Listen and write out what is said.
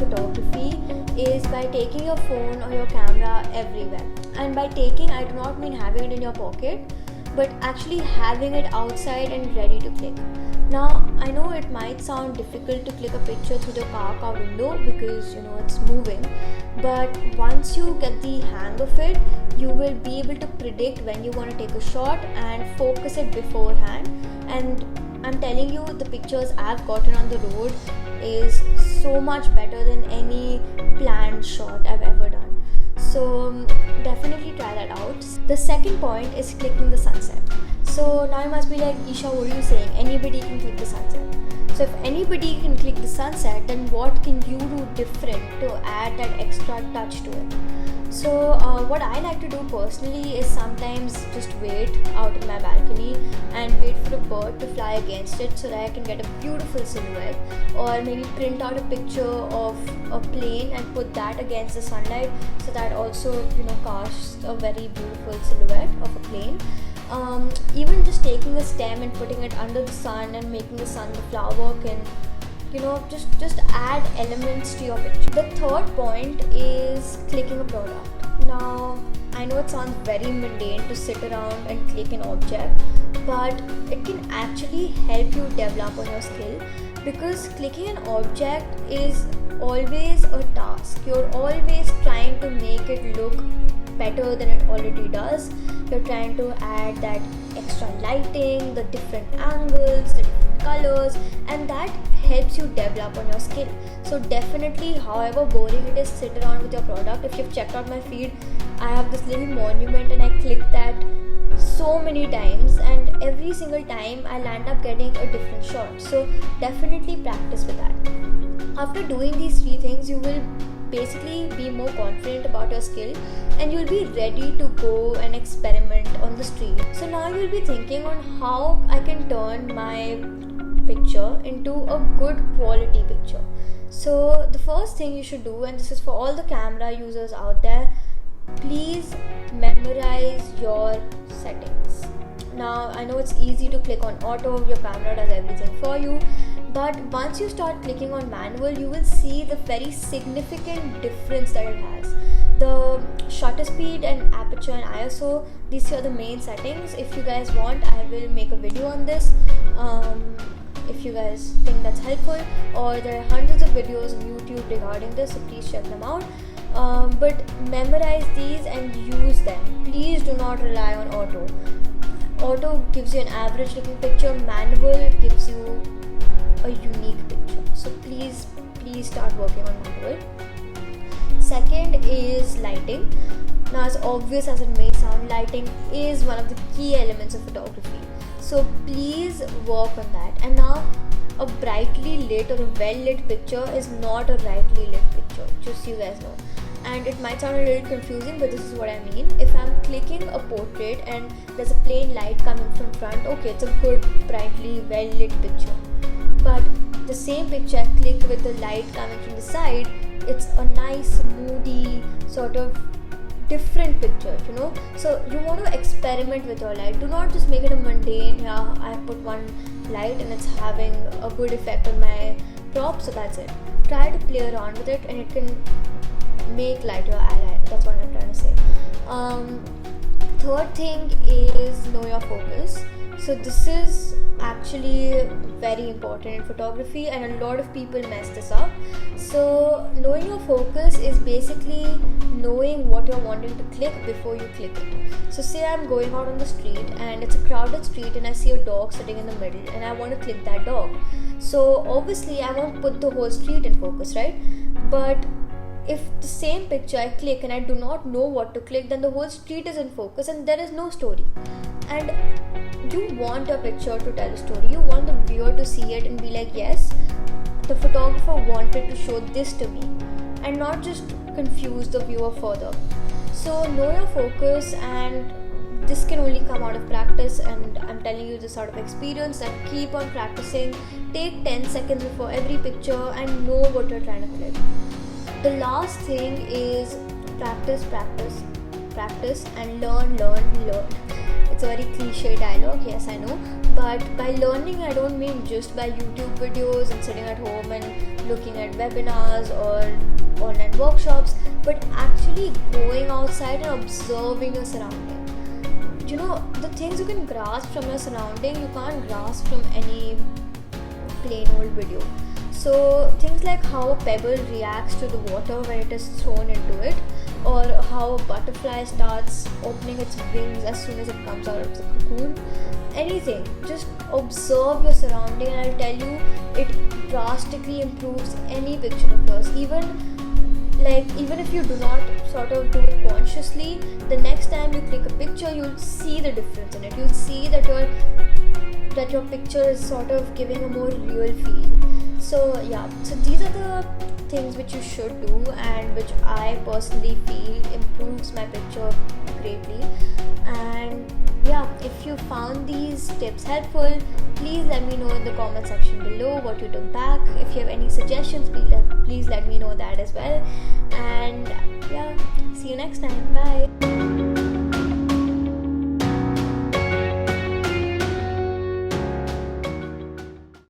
photography is by taking your phone or your camera everywhere. And by taking, I do not mean having it in your pocket, but actually having it outside and ready to click. Now, I know it might sound difficult to click a picture through the car window because it's moving, but once you get the hang of it, you will be able to predict when you want to take a shot and focus it beforehand. And I'm telling you, the pictures I've gotten on the road is so much better than any planned shot I've ever done. So definitely try that out. The second point is clicking the sunset. So now you must be like, Isha, what are you saying? Anybody can click the sunset. So if anybody can click the sunset, then what can you do different to add that extra touch to it? So what I like to do personally is sometimes just wait out in my balcony and wait for a bird to fly against it so that I can get a beautiful silhouette, or maybe print out a picture of a plane and put that against the sunlight so that also casts a very beautiful silhouette of a plane. Even just taking a stem and putting it under the sun and making the sun the flower can just add elements to your picture. The third point is clicking a product. Now, I know it sounds very mundane to sit around and click an object, but it can actually help you develop on your skill, because clicking an object is always a task. You're always trying to make it look better than it already does. You're trying to add that extra lighting, the different angles, the different colors, and that helps you develop on your skill. So definitely, however boring it is, sit around with your product. If you've checked out my feed, I have this little monument and I click that so many times, and every single time I'll end up getting a different shot. So definitely practice with that. After doing these three things, you will basically be more confident about your skill and you'll be ready to go and experiment on the street. So now you'll be thinking on how I can turn my picture into a good quality picture. So the first thing you should do, and this is for all the camera users out there, please memorize your settings. Now, I know it's easy to click on auto, your camera does everything for you, but once you start clicking on manual, you will see the very significant difference that it has. The shutter speed and aperture and ISO, these are the main settings. If you guys want, I will make a video on this if you guys think that's helpful, or there are hundreds of videos on YouTube regarding this, so please check them out. But memorize these and use them. Please do not rely on auto. Auto gives you an average looking picture, manual gives you a unique picture. So please start working on manual. Second is lighting. Now, as obvious as it may sound, lighting is one of the key elements of photography. So please work on that. And now, a brightly lit or a well lit picture is not a brightly lit picture, just so you guys know. And it might sound a little confusing, but this is what I mean. If I'm clicking a portrait and there's a plain light coming from front, okay, it's a good brightly well lit picture. But the same picture I click with the light coming from the side, it's a nice moody sort of different picture, So you want to experiment with your light. Do not just make it a mundane, I put one light and it's having a good effect on my prop, so that's it. Try to play around with it and it can make light your eye. That's what I'm trying to say. Third thing is know your focus. So this is actually very important in photography and a lot of people mess this up. So knowing your focus is basically knowing what you're wanting to click before you click it. So say I'm going out on the street and it's a crowded street and I see a dog sitting in the middle and I want to click that dog. So obviously I won't put the whole street in focus, right? But if the same picture I click and I do not know what to click, then the whole street is in focus and there is no story. And you want your picture to tell a story. You want the viewer to see it and be like, yes, the photographer wanted to show this to me, and not just confuse the viewer further. So know your focus, and this can only come out of practice, and I'm telling you this out of experience, that keep on practicing. Take 10 seconds before every picture and know what you're trying to click. The last thing is practice and learn. It's a very cliche dialogue, yes I know, But by learning, I don't mean just by YouTube videos and sitting at home and looking at webinars or online workshops, but actually going outside and observing your surrounding. The things you can grasp from your surrounding, you can't grasp from any plain old video. So things like how a pebble reacts to the water when it is thrown into it, or how a butterfly starts opening its wings as soon as it comes out of the cocoon. Anything, just observe your surrounding, and I'll tell you, it drastically improves any picture of yours. Even if you do not sort of do it consciously, the next time you click a picture, you'll see the difference in it. You'll see that your picture is sort of giving a more real feel. So these are the things which you should do, and which I personally feel improves my picture greatly. And if you found these tips helpful, please let me know in the comment section below what you took back. If you have any suggestions, please let me know that as well. And see you next time. Bye.